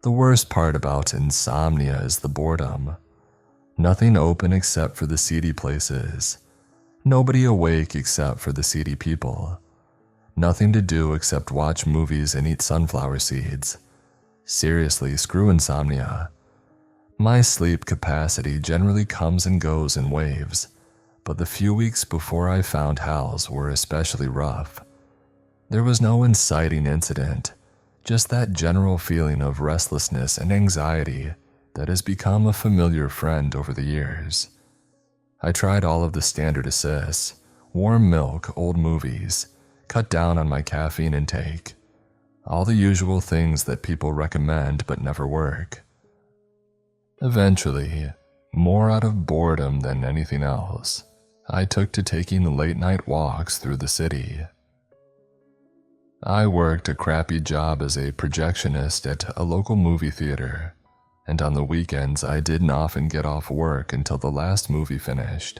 The worst part about insomnia is the boredom. Nothing open except for the seedy places. Nobody awake except for the seedy people. Nothing to do except watch movies and eat sunflower seeds. Seriously, screw insomnia. My sleep capacity generally comes and goes in waves, but the few weeks before I found Hals were especially rough. There was no inciting incident, just that general feeling of restlessness and anxiety that has become a familiar friend over the years. I tried all of the standard assists, warm milk, old movies, cut down on my caffeine intake, all the usual things that people recommend but never work. Eventually, more out of boredom than anything else, I took to taking late-night walks through the city. I worked a crappy job as a projectionist at a local movie theater, and on the weekends I didn't often get off work until the last movie finished,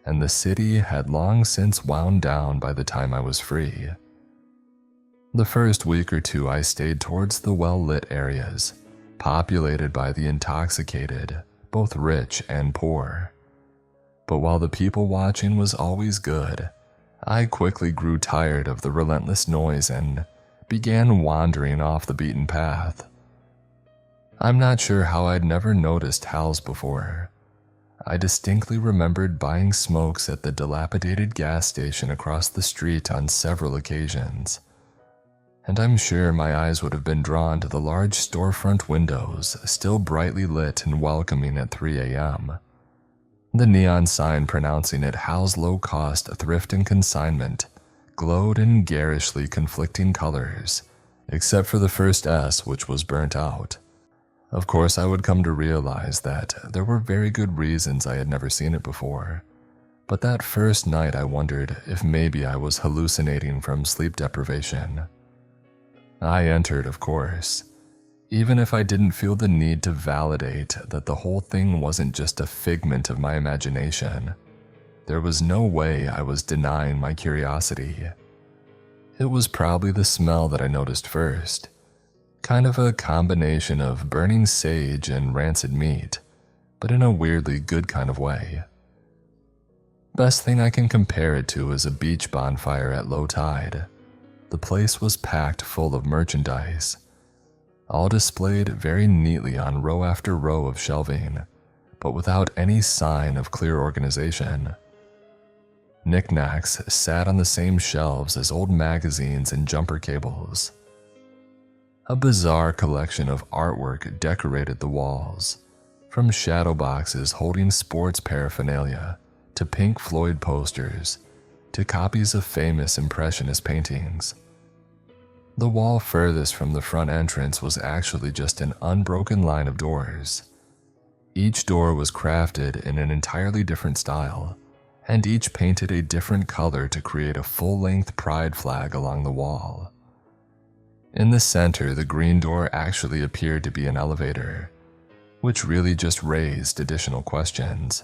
and the city had long since wound down by the time I was free. The first week or two I stayed towards the well-lit areas, populated by the intoxicated, both rich and poor. But while the people watching was always good, I quickly grew tired of the relentless noise and began wandering off the beaten path. I'm not sure how I'd never noticed Hals before. I distinctly remembered buying smokes at the dilapidated gas station across the street on several occasions. And I'm sure my eyes would have been drawn to the large storefront windows still brightly lit and welcoming at 3 a.m. The neon sign pronouncing it Hals Low Cost Thrift and Consignment glowed in garishly conflicting colors, except for the first S, which was burnt out. Of course, I would come to realize that there were very good reasons I had never seen it before, but that first night I wondered if maybe I was hallucinating from sleep deprivation. I entered, of course, even if I didn't feel the need to validate that the whole thing wasn't just a figment of my imagination. There was no way I was denying my curiosity. It was probably the smell that I noticed first, kind of a combination of burning sage and rancid meat, but in a weirdly good kind of way. Best thing I can compare it to is a beach bonfire at low tide. The place was packed full of merchandise, all displayed very neatly on row after row of shelving, but without any sign of clear organization. Knickknacks sat on the same shelves as old magazines and jumper cables. A bizarre collection of artwork decorated the walls, from shadow boxes holding sports paraphernalia to Pink Floyd posters to copies of famous Impressionist paintings. The wall furthest from the front entrance was actually just an unbroken line of doors. Each door was crafted in an entirely different style, and each painted a different color to create a full-length pride flag along the wall. In the center, the green door actually appeared to be an elevator, which really just raised additional questions.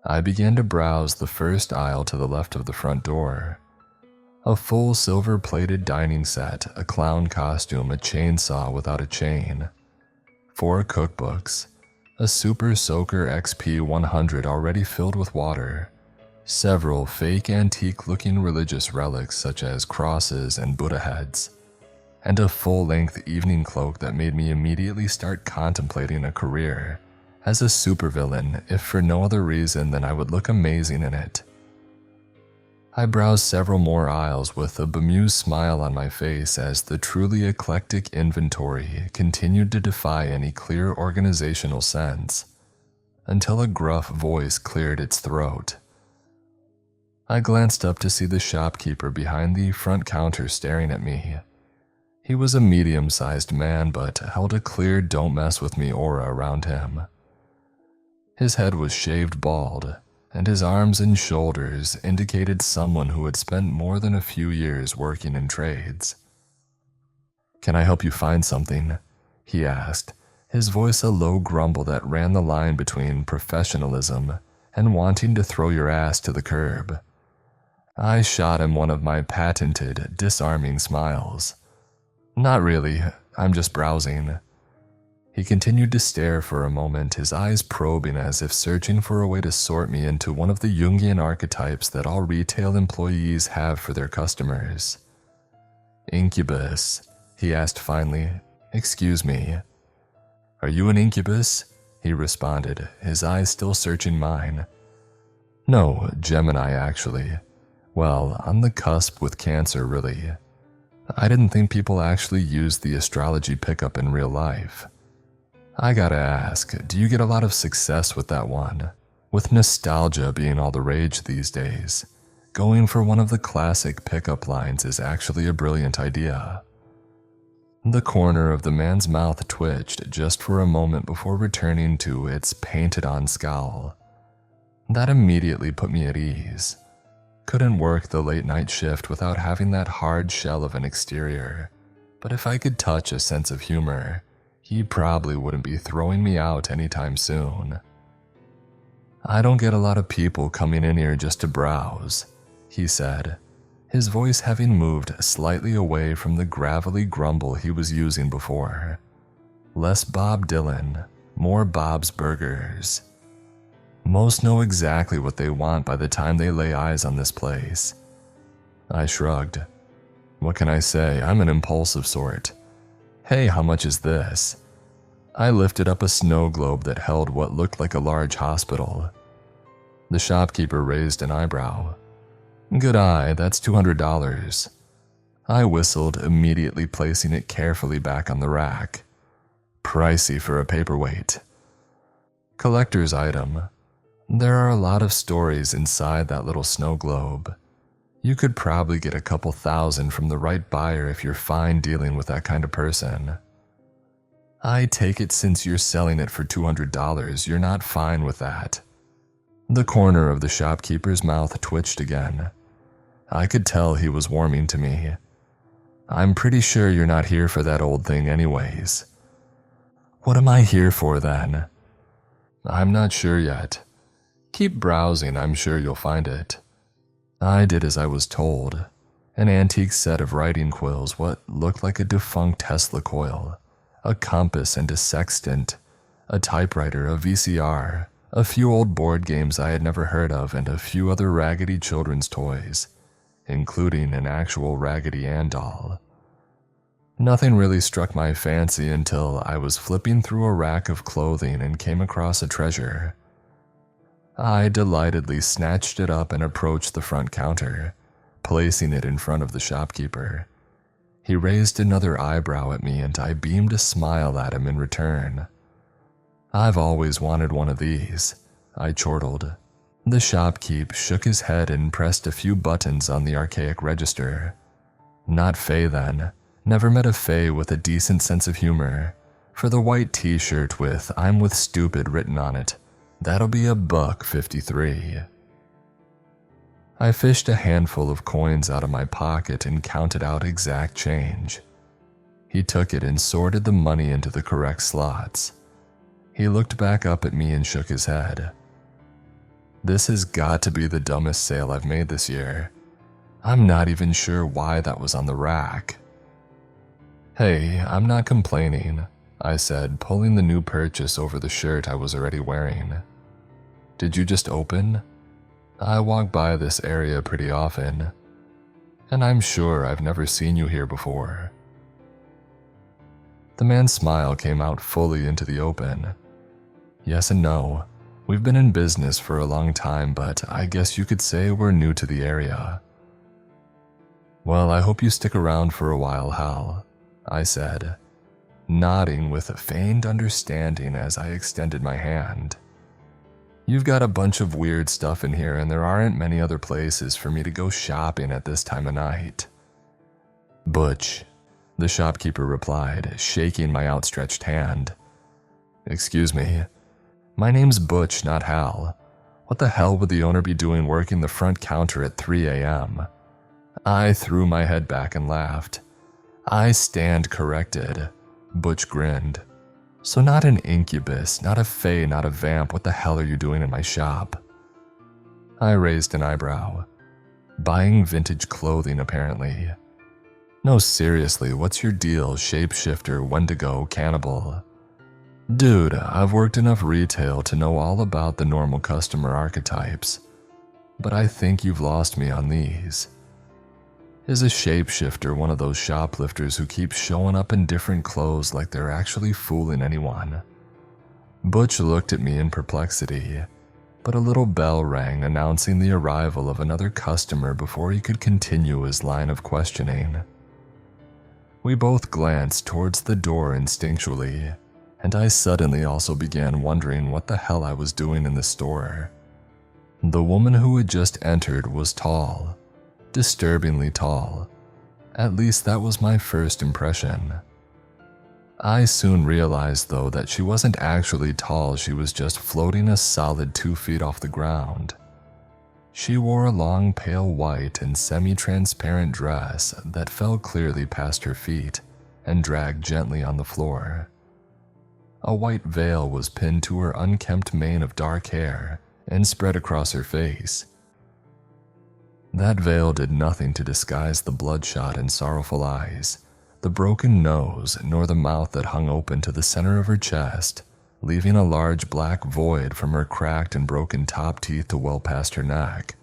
I began to browse the first aisle to the left of the front door. A full silver-plated dining set, a clown costume, a chainsaw without a chain, 4 cookbooks, a Super Soaker XP 100 already filled with water, several fake antique-looking religious relics such as crosses and Buddha heads, and a full-length evening cloak that made me immediately start contemplating a career as a supervillain, if for no other reason than I would look amazing in it. I browsed several more aisles with a bemused smile on my face as the truly eclectic inventory continued to defy any clear organizational sense, until a gruff voice cleared its throat. I glanced up to see the shopkeeper behind the front counter staring at me. He was a medium-sized man but held a clear "don't mess with me" aura around him. His head was shaved bald, and his arms and shoulders indicated someone who had spent more than a few years working in trades. "Can I help you find something?" he asked, his voice a low grumble that ran the line between professionalism and wanting to throw your ass to the curb. I shot him one of my patented, disarming smiles. "Not really, I'm just browsing." He continued to stare for a moment, his eyes probing as if searching for a way to sort me into one of the Jungian archetypes that all retail employees have for their customers. Incubus, he asked finally. Excuse me. Are you an incubus? He responded, his eyes still searching mine. No, Gemini actually. Well, on the cusp with Cancer really. I didn't think people actually used the astrology pickup in real life. I gotta ask, do you get a lot of success with that one? With nostalgia being all the rage these days, going for one of the classic pickup lines is actually a brilliant idea. The corner of the man's mouth twitched just for a moment before returning to its painted-on scowl. That immediately put me at ease. Couldn't work the late-night shift without having that hard shell of an exterior, but if I could touch a sense of humor, he probably wouldn't be throwing me out anytime soon. I don't get a lot of people coming in here just to browse, he said, his voice having moved slightly away from the gravelly grumble he was using before. Less Bob Dylan, more Bob's Burgers. Most know exactly what they want by the time they lay eyes on this place. I shrugged. What can I say? I'm an impulsive sort. Hey, how much is this? I lifted up a snow globe that held what looked like a large hospital. The shopkeeper raised an eyebrow. Good eye, that's $200. I whistled, immediately placing it carefully back on the rack. Pricey for a paperweight. Collector's item. There are a lot of stories inside that little snow globe. You could probably get a couple thousand from the right buyer if you're fine dealing with that kind of person. I take it since you're selling it for $200, you're not fine with that. The corner of the shopkeeper's mouth twitched again. I could tell he was warming to me. I'm pretty sure you're not here for that old thing anyways. What am I here for then? I'm not sure yet. Keep browsing, I'm sure you'll find it. I did as I was told. An antique set of writing quills, what looked like a defunct Tesla coil, a compass and a sextant, a typewriter, a VCR, a few old board games I had never heard of, and a few other raggedy children's toys, including an actual Raggedy Ann doll. Nothing really struck my fancy until I was flipping through a rack of clothing and came across a treasure. I delightedly snatched it up and approached the front counter, placing it in front of the shopkeeper. He raised another eyebrow at me and I beamed a smile at him in return. I've always wanted one of these, I chortled. The shopkeep shook his head and pressed a few buttons on the archaic register. Not Faye then. Never met a Faye with a decent sense of humor. For the white t-shirt with "I'm with stupid" written on it, that'll be $1.53. I fished a handful of coins out of my pocket and counted out exact change. He took it and sorted the money into the correct slots. He looked back up at me and shook his head. This has got to be the dumbest sale I've made this year. I'm not even sure why that was on the rack. Hey, I'm not complaining, I said, pulling the new purchase over the shirt I was already wearing. Did you just open? I walk by this area pretty often, and I'm sure I've never seen you here before. The man's smile came out fully into the open. Yes and no. We've been in business for a long time, but I guess you could say we're new to the area. Well, I hope you stick around for a while, Hal, I said, nodding with a feigned understanding as I extended my hand. You've got a bunch of weird stuff in here and there aren't many other places for me to go shopping at this time of night. Butch, the shopkeeper replied, shaking my outstretched hand. Excuse me. My name's Butch, not Hal. What the hell would the owner be doing working the front counter at 3 a.m.? I threw my head back and laughed. I stand corrected. Butch grinned. So not an incubus, not a fae, not a vamp. What the hell are you doing in my shop? I raised an eyebrow. Buying vintage clothing, apparently. No, seriously, what's your deal, shapeshifter, Wendigo, cannibal? Dude, I've worked enough retail to know all about the normal customer archetypes, but I think you've lost me on these. Is a shapeshifter one of those shoplifters who keep showing up in different clothes like they're actually fooling anyone? Butch looked at me in perplexity, but a little bell rang announcing the arrival of another customer before he could continue his line of questioning. We both glanced towards the door instinctually, and I suddenly also began wondering what the hell I was doing in the store. The woman who had just entered was tall, disturbingly tall. At least that was my first impression. I soon realized, though, that she wasn't actually tall, she was just floating a solid 2 feet off the ground. She wore a long pale white and semi-transparent dress that fell clearly past her feet and dragged gently on the floor. A white veil was pinned to her unkempt mane of dark hair and spread across her face. That veil did nothing to disguise the bloodshot and sorrowful eyes, the broken nose, nor the mouth that hung open to the center of her chest, leaving a large black void from her cracked and broken top teeth to well past her neck.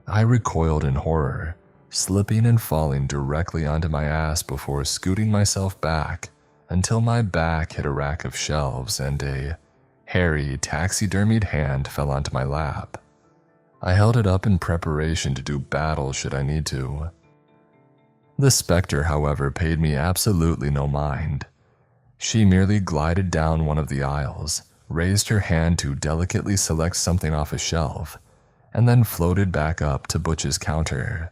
I recoiled in horror, slipping and falling directly onto my ass before scooting myself back until my back hit a rack of shelves and a hairy, taxidermied hand fell onto my lap. I held it up in preparation to do battle should I need to. The specter, however, paid me absolutely no mind. She merely glided down one of the aisles, raised her hand to delicately select something off a shelf, and then floated back up to Butch's counter.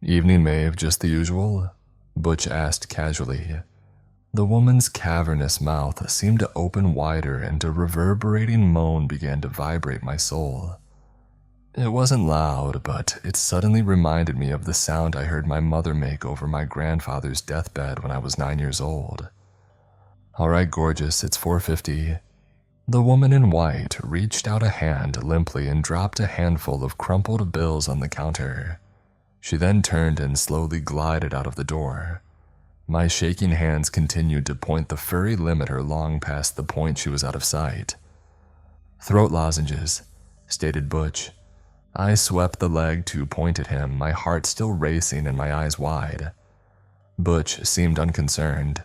"Evening, Maeve, just the usual?" Butch asked casually. The woman's cavernous mouth seemed to open wider and a reverberating moan began to vibrate my soul. It wasn't loud, but it suddenly reminded me of the sound I heard my mother make over my grandfather's deathbed when I was 9 years old. "All right, gorgeous, it's $4.50. The woman in white reached out a hand limply and dropped a handful of crumpled bills on the counter. She then turned and slowly glided out of the door. My shaking hands continued to point the furry limiter long past the point she was out of sight. "Throat lozenges," stated Butch. I swept the leg to point at him, my heart still racing and my eyes wide. Butch seemed unconcerned.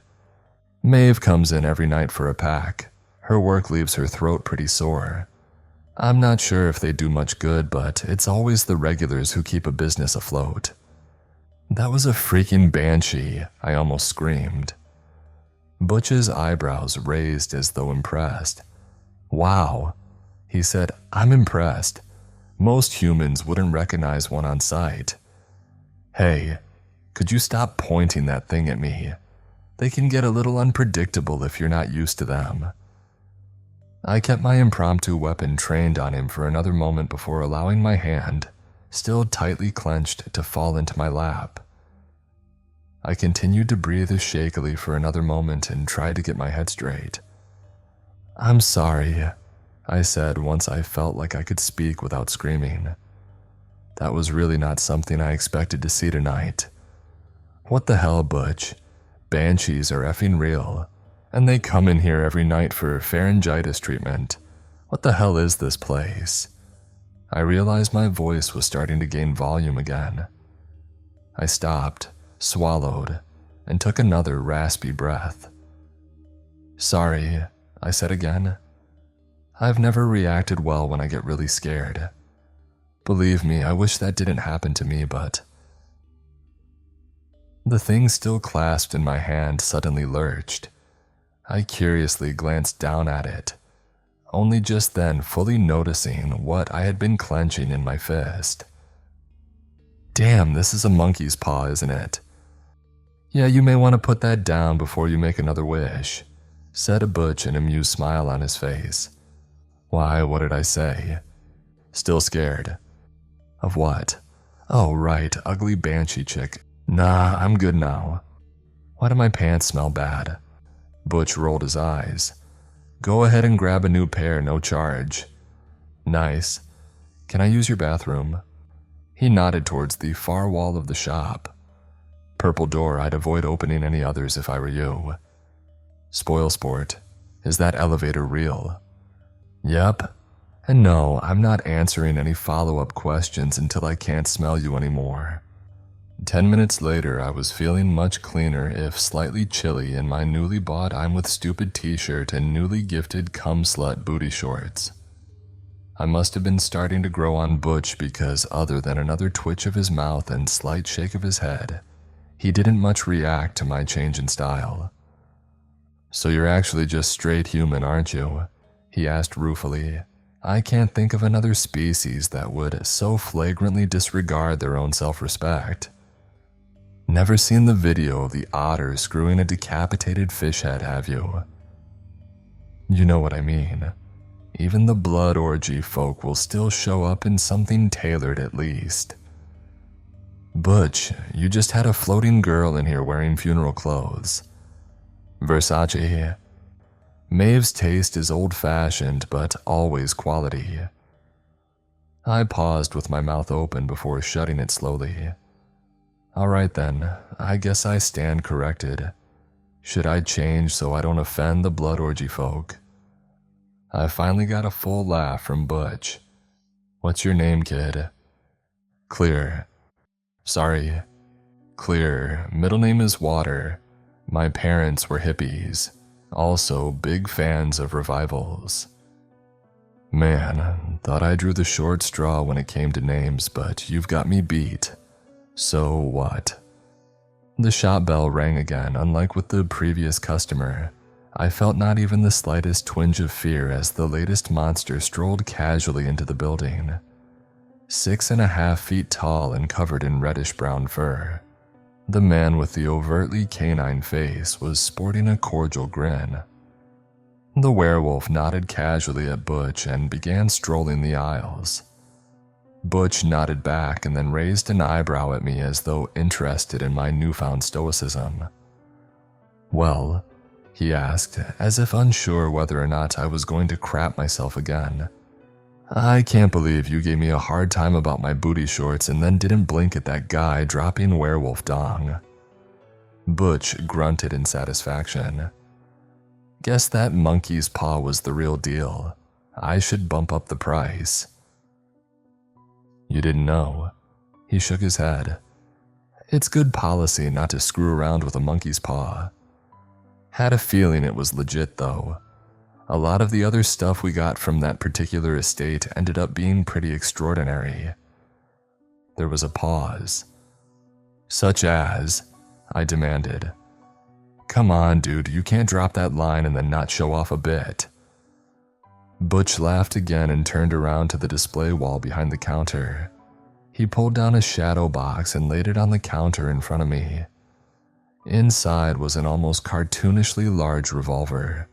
"Maeve comes in every night for a pack. Her work leaves her throat pretty sore. I'm not sure if they do much good, but it's always the regulars who keep a business afloat." "That was a freaking banshee," I almost screamed. Butch's eyebrows raised as though impressed. "Wow," he said, "I'm impressed. Most humans wouldn't recognize one on sight." "Hey, could you stop pointing that thing at me? They can get a little unpredictable if you're not used to them." I kept my impromptu weapon trained on him for another moment before allowing my hand, still tightly clenched, to fall into my lap. I continued to breathe shakily for another moment and tried to get my head straight. "I'm sorry," I said once I felt like I could speak without screaming. "That was really not something I expected to see tonight." "What the hell, Butch? Banshees are effing real, and they come in here every night for pharyngitis treatment. What the hell is this place?" I realized my voice was starting to gain volume again. I stopped, swallowed, and took another raspy breath. "Sorry," I said again. I've never reacted well when I get really scared. Believe me, I wish that didn't happen to me, but... The thing still clasped in my hand suddenly lurched. I curiously glanced down at it, only just then fully noticing what I had been clenching in my fist. "Damn, this is a monkey's paw, isn't it?" "Yeah, you may want to put that down before you make another wish," said Butch, an amused smile on his face. "Why, what did I say?" "Still scared." "Of what?" "Oh, right, ugly banshee chick. Nah, I'm good now." "Why do my pants smell bad?" Butch rolled his eyes. "Go ahead and grab a new pair, no charge." "Nice. Can I use your bathroom?" He nodded towards the far wall of the shop. "Purple door, I'd avoid opening any others if I were you." "Spoil sport." Is that elevator real? Yep. And no, I'm not answering any follow-up questions until I can't smell you anymore. 10 minutes later, I was feeling much cleaner, if slightly chilly, in my newly bought I'm with Stupid t-shirt and newly gifted cum slut booty shorts. I must have been starting to grow on Butch because other than another twitch of his mouth and slight shake of his head, he didn't much react to my change in style. So you're actually just straight human, aren't you? He asked ruefully. I can't think of another species that would so flagrantly disregard their own self-respect. Never seen the video of the otter screwing a decapitated fish head, have you? You know what I mean. Even the blood orgy folk will still show up in something tailored at least. Butch, you just had a floating girl in here wearing funeral clothes. Versace. Maeve's taste is old-fashioned, but always quality. I paused with my mouth open before shutting it slowly. All right then, I guess I stand corrected. Should I change so I don't offend the blood orgy folk? I finally got a full laugh from Butch. What's your name, kid? Clear. Sorry. Clear. Middle name is Water. My parents were hippies. Also big fans of revivals. Man, thought I drew the short straw when it came to names, but you've got me beat. So what? The shop bell rang again. Unlike with the previous customer, I felt not even the slightest twinge of fear as the latest monster strolled casually into the building. 6.5 feet tall and covered in reddish-brown fur. The man with the overtly canine face was sporting a cordial grin. The werewolf nodded casually at Butch and began strolling the aisles. Butch nodded back and then raised an eyebrow at me as though interested in my newfound stoicism. Well, he asked, as if unsure whether or not I was going to crap myself again. I can't believe you gave me a hard time about my booty shorts and then didn't blink at that guy dropping werewolf dong. Butch grunted in satisfaction. Guess that monkey's paw was the real deal. I should bump up the price. You didn't know? He shook his head. It's good policy not to screw around with a monkey's paw. Had a feeling it was legit though. A lot of the other stuff we got from that particular estate ended up being pretty extraordinary. There was a pause. Such as? I demanded. Come on, dude, you can't drop that line and then not show off a bit. Butch laughed again and turned around to the display wall behind the counter. He pulled down a shadow box and laid it on the counter in front of me. Inside was an almost cartoonishly large revolver.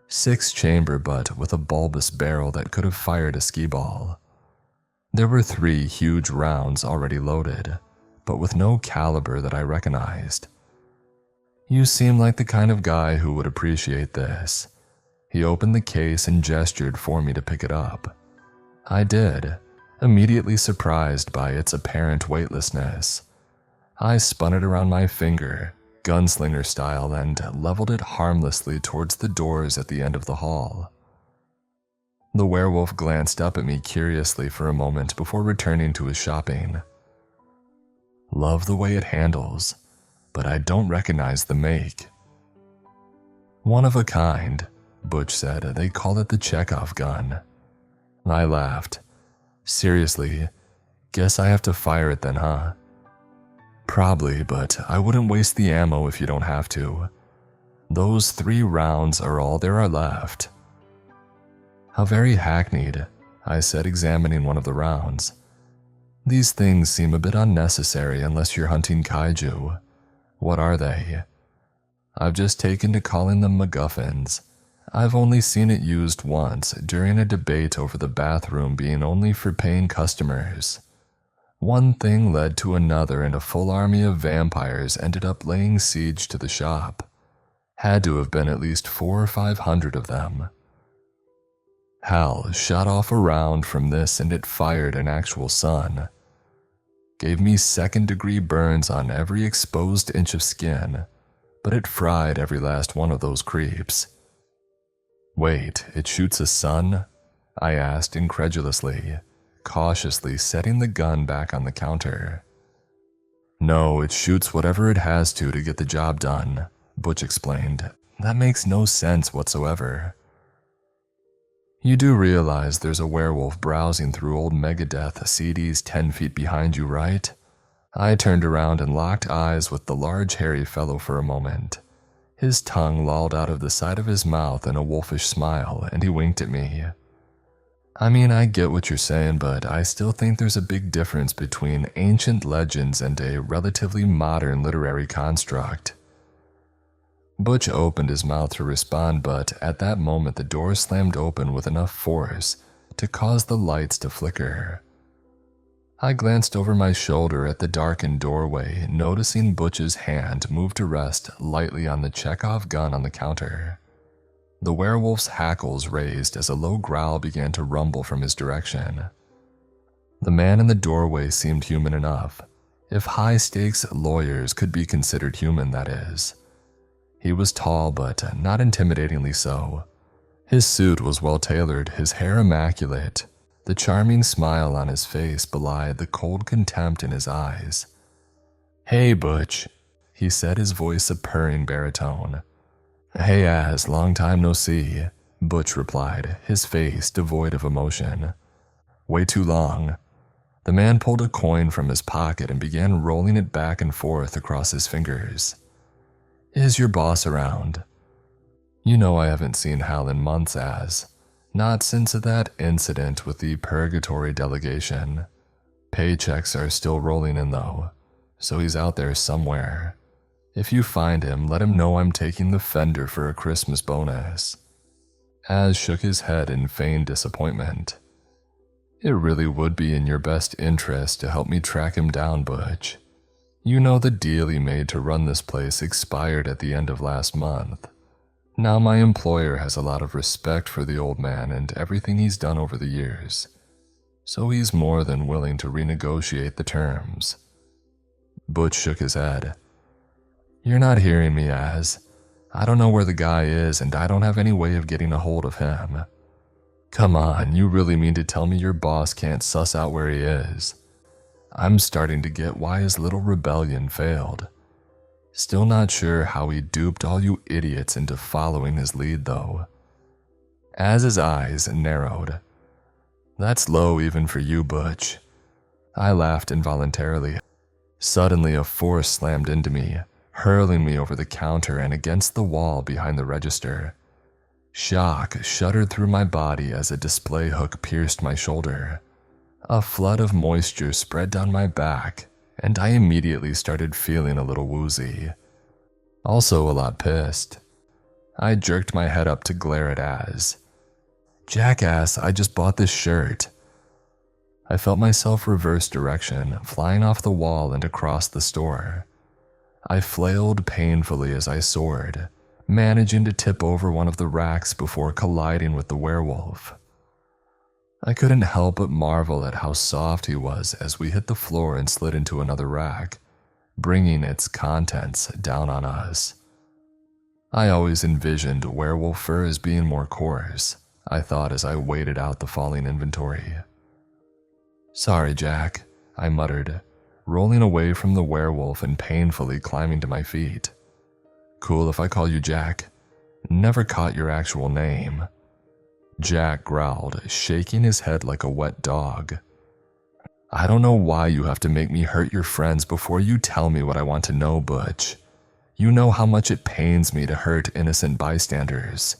6-chamber but with a bulbous barrel that could have fired a skee-ball. There were 3 huge rounds already loaded, but with no caliber that I recognized. You seem like the kind of guy who would appreciate this. He opened the case and gestured for me to pick it up. I did, immediately surprised by its apparent weightlessness. I spun it around my finger, gunslinger style, and leveled it harmlessly towards the doors at the end of the hall. The werewolf glanced up at me curiously for a moment before returning to his shopping. Love the way it handles, but I don't recognize the make. One of a kind, Butch said. They call it the Checkov gun. I laughed. Seriously, guess I have to fire it then, huh? Probably, but I wouldn't waste the ammo if you don't have to. Those 3 rounds are all there are left. How very hackneyed, I said, examining one of the rounds. These things seem a bit unnecessary unless you're hunting kaiju. What are they? I've just taken to calling them MacGuffins. I've only seen it used once during a debate over the bathroom being only for paying customers. One thing led to another and a full army of vampires ended up laying siege to the shop. Had to have been at least 400 or 500 of them. Hal shot off a round from this and it fired an actual sun. Gave me 2nd-degree burns on every exposed inch of skin, but it fried every last one of those creeps. Wait, it shoots a sun? I asked incredulously, cautiously setting the gun back on the counter. No, it shoots whatever it has to get the job done, Butch explained. That makes no sense whatsoever. You do realize there's a werewolf browsing through old Megadeth CDs 10 feet behind you, right? I turned around and locked eyes with the large hairy fellow for a moment. His tongue lolled out of the side of his mouth in a wolfish smile, and he winked at me. I mean, I get what you're saying, but I still think there's a big difference between ancient legends and a relatively modern literary construct. Butch opened his mouth to respond, but at that moment the door slammed open with enough force to cause the lights to flicker. I glanced over my shoulder at the darkened doorway, noticing Butch's hand move to rest lightly on the checkov gun on the counter. The werewolf's hackles raised as a low growl began to rumble from his direction. The man in the doorway seemed human enough, if high-stakes lawyers could be considered human, that is. He was tall, but not intimidatingly so. His suit was well-tailored, his hair immaculate. The charming smile on his face belied the cold contempt in his eyes. "Hey, Butch," he said, his voice a purring baritone. "Hey, Az, long time no see," Butch replied, his face devoid of emotion. "Way too long." The man pulled a coin from his pocket and began rolling it back and forth across his fingers. "Is your boss around?" "You know I haven't seen Hal in months, Az. Not since that incident with the Purgatory delegation. Paychecks are still rolling in though, so he's out there somewhere. If you find him, let him know I'm taking the fender for a Christmas bonus." Az shook his head in feigned disappointment. "It really would be in your best interest to help me track him down, Butch. You know the deal he made to run this place expired at the end of last month. Now my employer has a lot of respect for the old man and everything he's done over the years, so he's more than willing to renegotiate the terms." Butch shook his head. "You're not hearing me, Az. I don't know where the guy is and I don't have any way of getting a hold of him." "Come on, you really mean to tell me your boss can't suss out where he is?" I'm starting to get why his little rebellion failed. Still not sure how he duped all you idiots into following his lead, though. Az's eyes narrowed. "That's low even for you, Butch." I laughed involuntarily. Suddenly, a force slammed into me, hurling me over the counter and against the wall behind the register. Shock shuddered through my body as a display hook pierced my shoulder. A flood of moisture spread down my back, and I immediately started feeling a little woozy. Also a lot pissed. I jerked my head up to glare at Az. "Jackass, I just bought this shirt." I felt myself reverse direction, flying off the wall and across the store. I flailed painfully as I soared, managing to tip over one of the racks before colliding with the werewolf. I couldn't help but marvel at how soft he was as we hit the floor and slid into another rack, bringing its contents down on us. I always envisioned werewolf fur as being more coarse, I thought as I waded out the falling inventory. "Sorry, Jack," I muttered, rolling away from the werewolf and painfully climbing to my feet. "Cool if I call you Jack. Never caught your actual name." Jack growled, shaking his head like a wet dog. "I don't know why you have to make me hurt your friends before you tell me what I want to know, Butch. You know how much it pains me to hurt innocent bystanders."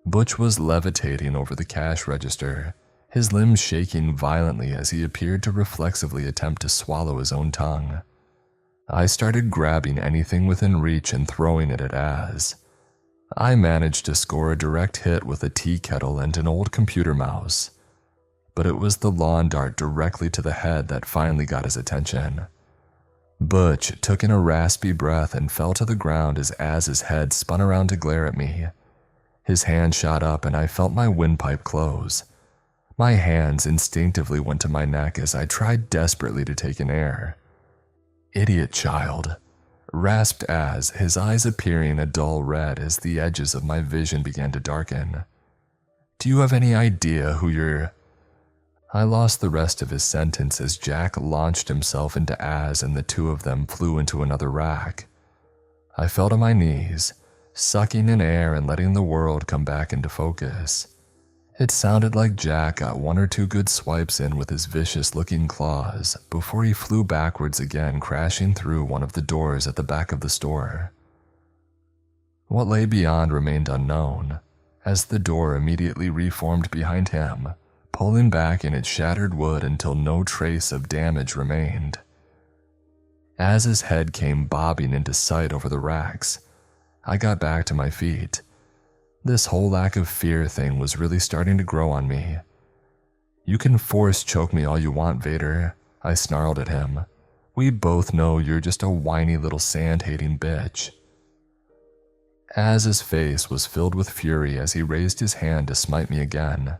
Butch was levitating over the cash register, his limbs shaking violently as he appeared to reflexively attempt to swallow his own tongue. I started grabbing anything within reach and throwing it at Az. I managed to score a direct hit with a tea kettle and an old computer mouse, but it was the lawn dart directly to the head that finally got his attention. Butch took in a raspy breath and fell to the ground as Az's head spun around to glare at me. His hand shot up and I felt my windpipe close. My hands instinctively went to my neck as I tried desperately to take in air. "Idiot child," rasped Az, his eyes appearing a dull red as the edges of my vision began to darken. "Do you have any idea who you're—" I lost the rest of his sentence as Jack launched himself into Az and the two of them flew into another rack. I fell to my knees, sucking in air and letting the world come back into focus. It sounded like Jack got one or two good swipes in with his vicious-looking claws before he flew backwards again, crashing through one of the doors at the back of the store. What lay beyond remained unknown, as the door immediately reformed behind him, pulling back in its shattered wood until no trace of damage remained. As his head came bobbing into sight over the racks, I got back to my feet. This whole lack of fear thing was really starting to grow on me. "You can force choke me all you want, Vader," I snarled at him. "We both know you're just a whiny little sand-hating bitch." Az's face was filled with fury as he raised his hand to smite me again.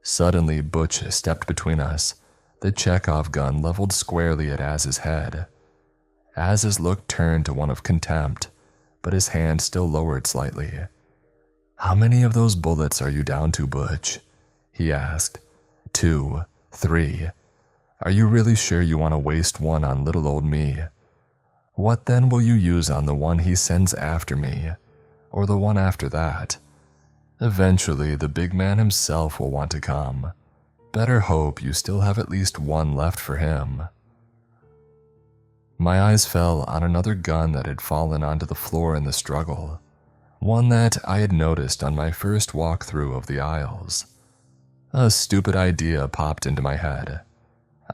Suddenly, Butch stepped between us, the Checkov gun leveled squarely at Az's head. Az's look turned to one of contempt, but his hand still lowered slightly. "How many of those bullets are you down to, Butch?" he asked. 2, 3. "Are you really sure you want to waste one on little old me? What then will you use on the one he sends after me, or the one after that? Eventually, the big man himself will want to come. Better hope you still have at least one left for him." My eyes fell on another gun that had fallen onto the floor in the struggle, one that I had noticed on my first walk-through of the aisles. A stupid idea popped into my head.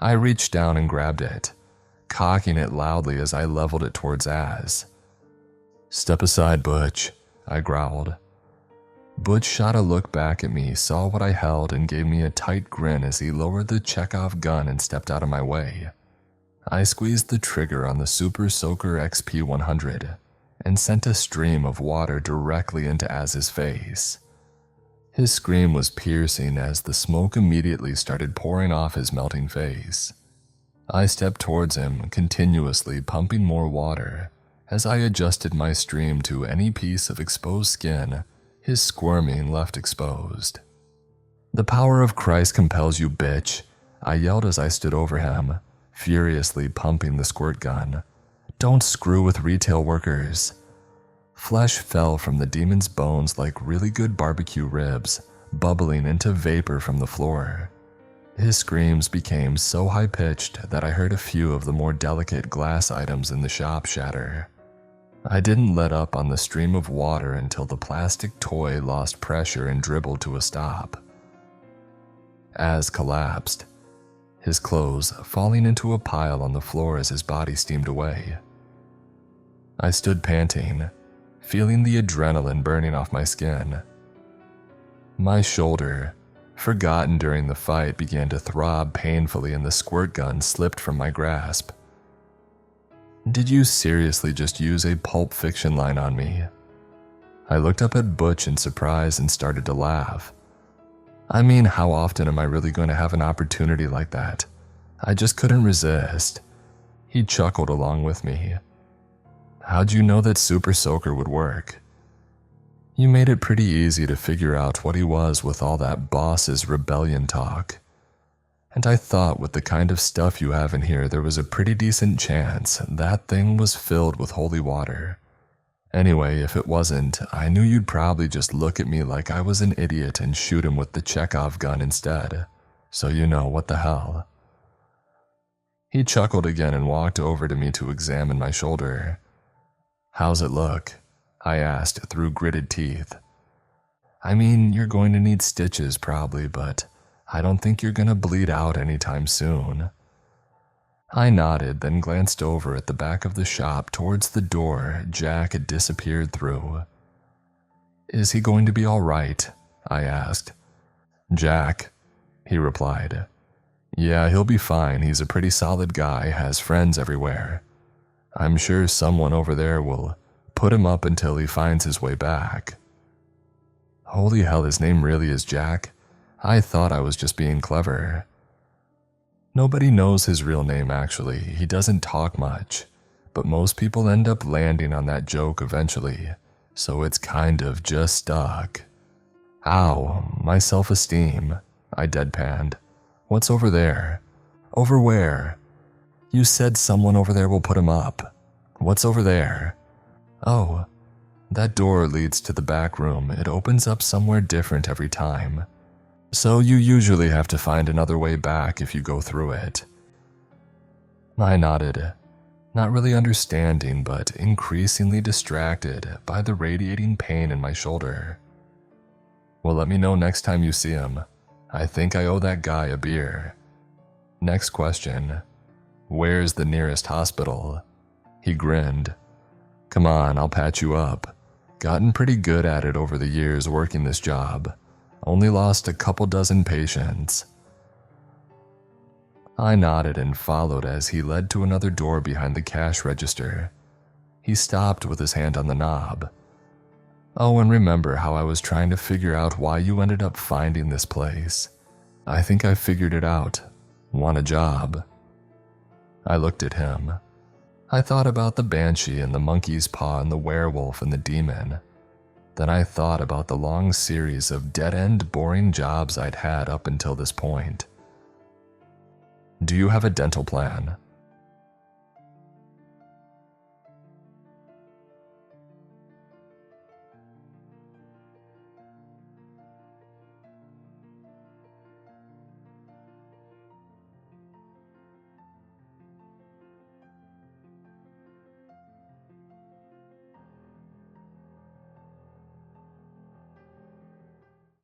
I reached down and grabbed it, cocking it loudly as I leveled it towards Az. "Step aside, Butch," I growled. Butch shot a look back at me, saw what I held, and gave me a tight grin as he lowered the Checkov gun and stepped out of my way. I squeezed the trigger on the Super Soaker XP100 and sent a stream of water directly into Az's face. His scream was piercing as the smoke immediately started pouring off his melting face. I stepped towards him, continuously pumping more water as I adjusted my stream to any piece of exposed skin his squirming left exposed. "The power of Christ compels you, bitch," I yelled as I stood over him, furiously pumping the squirt gun. "Don't screw with retail workers." Flesh fell from the demon's bones like really good barbecue ribs, bubbling into vapor from the floor. His screams became so high-pitched that I heard a few of the more delicate glass items in the shop shatter. I didn't let up on the stream of water until the plastic toy lost pressure and dribbled to a stop. Az collapsed, his clothes falling into a pile on the floor as his body steamed away. I stood panting, feeling the adrenaline burning off my skin. My shoulder, forgotten during the fight, began to throb painfully and the squirt gun slipped from my grasp. "Did you seriously just use a Pulp Fiction line on me?" I looked up at Butch in surprise and started to laugh. I mean, how often am I really going to have an opportunity like that? I just couldn't resist. He chuckled along with me. "How'd you know that Super Soaker would work?" "You made it pretty easy to figure out what he was with all that boss's rebellion talk. And I thought with the kind of stuff you have in here, there was a pretty decent chance that thing was filled with holy water. Anyway, if it wasn't, I knew you'd probably just look at me like I was an idiot and shoot him with the Checkov gun instead. So you know, what the hell." He chuckled again and walked over to me to examine my shoulder. "How's it look?" I asked through gritted teeth. "I mean, you're going to need stitches probably, but I don't think you're gonna bleed out anytime soon." I nodded, then glanced over at the back of the shop towards the door Jack had disappeared through. "Is he going to be all right?" I asked. "Jack," he replied. "Yeah, he'll be fine. He's a pretty solid guy, has friends everywhere. I'm sure someone over there will put him up until he finds his way back." Holy hell, his name really is Jack? I thought I was just being clever. Nobody knows his real name actually, he doesn't talk much, but most people end up landing on that joke eventually, so it's kind of just stuck. Ow, my self-esteem, I deadpanned. What's over there? Over where? You said someone over there will put him up. What's over there? Oh, that door leads to the back room. It opens up somewhere different every time. So you usually have to find another way back if you go through it. I nodded, not really understanding but increasingly distracted by the radiating pain in my shoulder. Well, let me know next time you see him. I think I owe that guy a beer. Next question. Where's the nearest hospital? He grinned. Come on, I'll patch you up. Gotten pretty good at it over the years working this job. Only lost a couple dozen patients. I nodded and followed as he led to another door behind the cash register. He stopped with his hand on the knob. Oh, and remember how I was trying to figure out why you ended up finding this place. I think I figured it out. Want a job? I looked at him. I thought about the banshee and the monkey's paw and the werewolf and the demon. Then I thought about the long series of dead-end boring jobs I'd had up until this point. Do you have a dental plan?